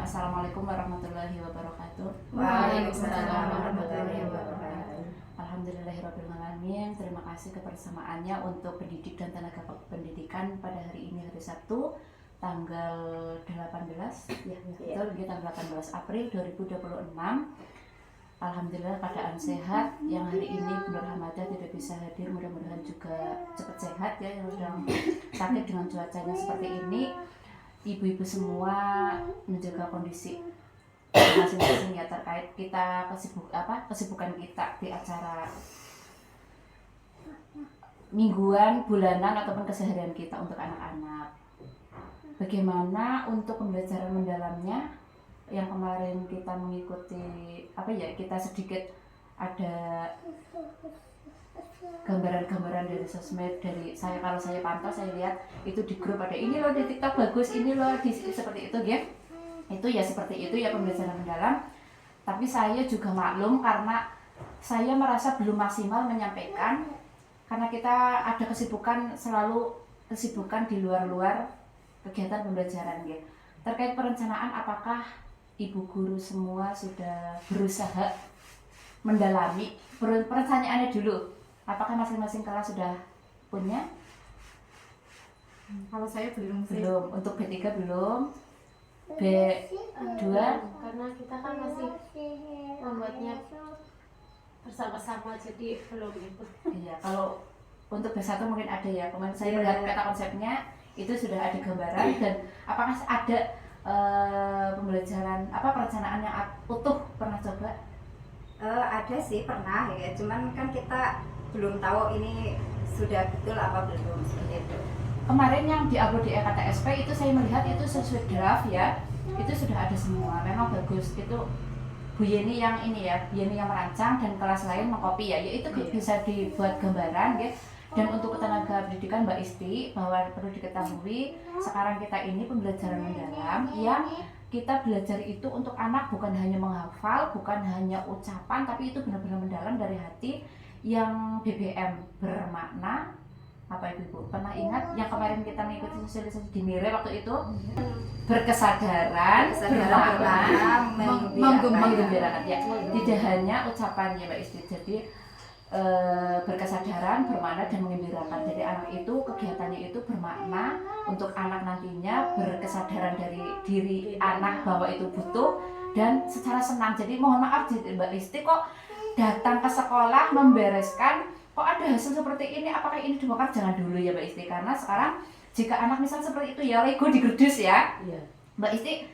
Assalamualaikum warahmatullahi wabarakatuh. Waalaikumsalam warahmatullahi wabarakatuh. Alhamdulillahirrahmanirrahim. Terima kasih kebersamaannya untuk pendidik dan tenaga pendidikan pada hari ini, hari Sabtu tanggal 18 ya, betul, tanggal 18 April 2026. Alhamdulillah keadaan sehat. Yang hari ini Bu Nur Hamadah tidak bisa hadir, mudah-mudahan juga cepat sehat ya, yang sedang sakit dengan cuacanya seperti ini. Ibu-ibu semua menjaga kondisi masing-masing ya, terkait kita kesibukan kita di acara mingguan, bulanan ataupun keseharian kita untuk anak-anak. Bagaimana untuk pembelajaran mendalamnya yang kemarin kita mengikuti kita sedikit ada gambaran-gambaran dari sosmed, dari saya, kalau saya pantau, saya lihat itu di grup ada ini loh di TikTok bagus, ini loh di seperti itu ya. Itu ya seperti itu ya pembelajaran mendalam. Tapi saya juga maklum karena saya merasa belum maksimal menyampaikan, karena kita ada selalu kesibukan di luar kegiatan pembelajaran ya. Terkait perencanaan, apakah ibu guru semua sudah berusaha mendalami perencanaannya dulu? Apakah masing-masing kelas sudah punya? Kalau saya belum sih. Belum. Untuk B3 belum. B2 karena kita kan masih membuatnya bersama-sama, jadi belum ikut. Iya, kalau untuk B1 mungkin ada ya. Kemarin saya melihat peta konsepnya itu sudah ada gambaran. Dan apakah ada pembelajaran perencanaan yang utuh, pernah coba? Ada sih, pernah ya. Cuman kan kita belum tahu ini sudah betul apa belum, seperti itu. Kemarin yang di-upload di EKTSP itu saya melihat itu sesuai draft ya. Itu sudah ada semua. Memang bagus. Itu Bu Yeni yang ini ya, Bu Yeni yang merancang dan kelas lain mengcopy ya. Itu bisa dibuat gambaran ya. Dan untuk tenaga pendidikan Mbak Isti, bahwa perlu diketahui sekarang kita ini pembelajaran mendalam yang kita belajar itu untuk anak bukan hanya menghafal, bukan hanya ucapan, tapi itu benar-benar mendalam dari hati, yang BBM bermakna. Apa Ibu pernah ingat yang kemarin kita mengikuti sosialisasi di Mire waktu itu? Berkesadaran, bermakna, menggembirakan ya. Tidak hanya ucapannya Mbak Isti. Jadi berkesadaran, bermakna dan mengembirakan. Jadi anak itu kegiatannya itu bermakna untuk anak nantinya, berkesadaran dari diri anak bahwa itu butuh, dan secara senang. Jadi mohon maaf Mbak Isti, kok datang ke sekolah membereskan kok ada hasil seperti ini, apakah ini dibongkar? Jangan dulu ya Mbak Isti, karena sekarang jika anak misal seperti itu ya Lego digerdus ya. Mbak Isti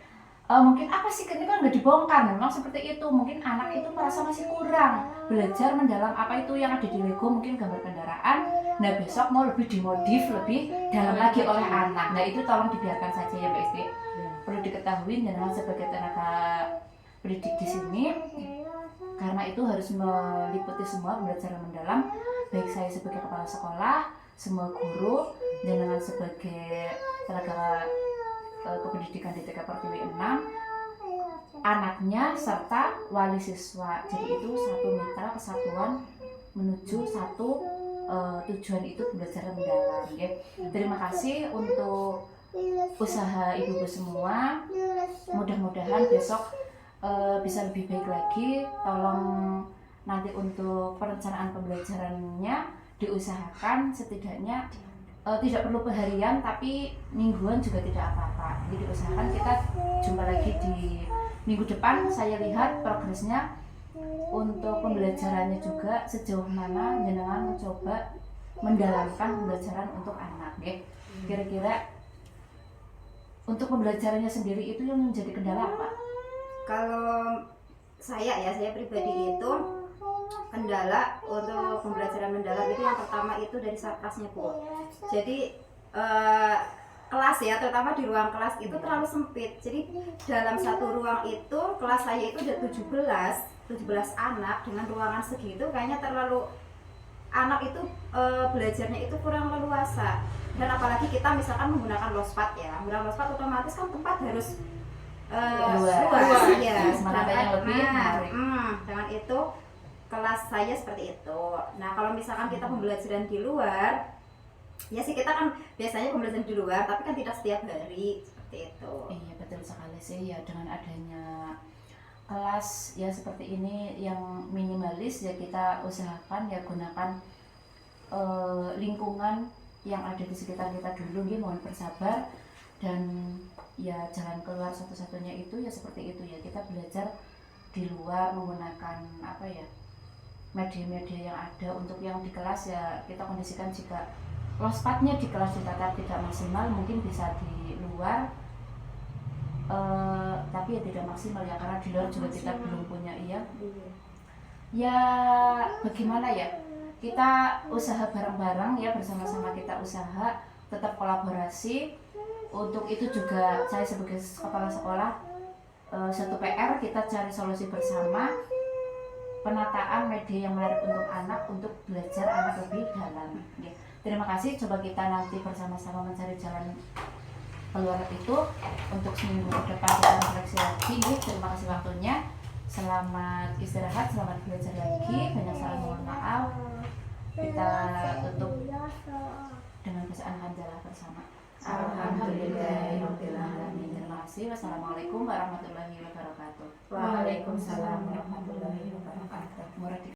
mungkin apa sih ini kan nggak dibongkar, memang seperti itu. Mungkin anak itu merasa masih kurang belajar mendalam apa itu yang ada di Lego, mungkin gambar kendaraan. Nah besok mau lebih dimodif lebih dalam lagi oleh anak. Nah itu tolong dibiarkan saja ya Mbak Isti. Perlu diketahui dan sebagai tenaga pendidik di sini, karena itu harus meliputi semua pembelajaran mendalam, baik saya sebagai kepala sekolah, semua guru, dan dengan sebagai tenaga kependidikan di TK Pertiwi 6, anaknya serta wali siswa. Jadi itu satu mitra kesatuan menuju satu tujuan, itu pembelajaran mendalam ya. Terima kasih untuk usaha ibu-ibu semua. Mudah-mudahan besok bisa lebih baik lagi. Tolong nanti untuk perencanaan pembelajarannya diusahakan setidaknya tidak perlu harian, tapi mingguan juga tidak apa-apa. Jadi diusahakan kita jumpa lagi di minggu depan. Saya lihat progresnya untuk pembelajarannya juga sejauh mana jenengan mencoba mendalamkan pembelajaran untuk anak ya. Kira-kira untuk pembelajarannya sendiri itu yang menjadi kendala apa? Kalau saya pribadi itu kendala untuk pembelajaran mendalam itu yang pertama itu dari satpasnya Bu. Jadi kelas ya, terutama di ruang kelas itu terlalu sempit. Jadi dalam satu ruang itu, kelas saya itu ada 17 anak dengan ruangan segitu, kayaknya terlalu, anak itu belajarnya itu kurang leluasa. Dan apalagi kita misalkan menggunakan lospat ya, menggunakan lospat otomatis kan tempat harus luas ya, yang lebih dengan itu kelas saya seperti itu. Nah kalau misalkan kita pembelajaran di luar, ya sih kita kan biasanya pembelajaran di luar, tapi kan tidak setiap hari seperti seperti itu. Iya betul sekali sih ya, dengan adanya kelas ya seperti ini yang minimalis ya, kita usahakan ya gunakan lingkungan yang ada di sekitar kita dulu ya, mohon bersabar, dan ya jalan keluar satu-satunya itu ya seperti itu ya, kita belajar di luar menggunakan apa ya, media-media yang ada. Untuk yang di kelas ya kita kondisikan jika lospatnya di kelas ditata tidak maksimal, mungkin bisa di luar, tapi ya tidak maksimal ya, karena di luar juga kita belum punya ya bagaimana ya, kita usaha bareng-bareng ya, bersama-sama kita usaha, tetap kolaborasi. Untuk itu juga saya sebagai kepala sekolah, satu PR kita cari solusi bersama, penataan media yang menarik untuk anak, untuk belajar anak lebih dalam ya. Terima kasih, coba kita nanti bersama-sama mencari jalan keluar itu. Untuk seminggu ke depan kita refleksi lagi ya. Terima kasih waktunya, selamat istirahat, selamat belajar lagi, banyak salah mohon maaf. Kita tutup dengan bacaan hamdalah bersama. Alhamdulillahirabbil alamin. Terima kasih. Wassalamualaikum warahmatullahi wabarakatuh. Waalaikumsalam warahmatullahi wabarakatuh.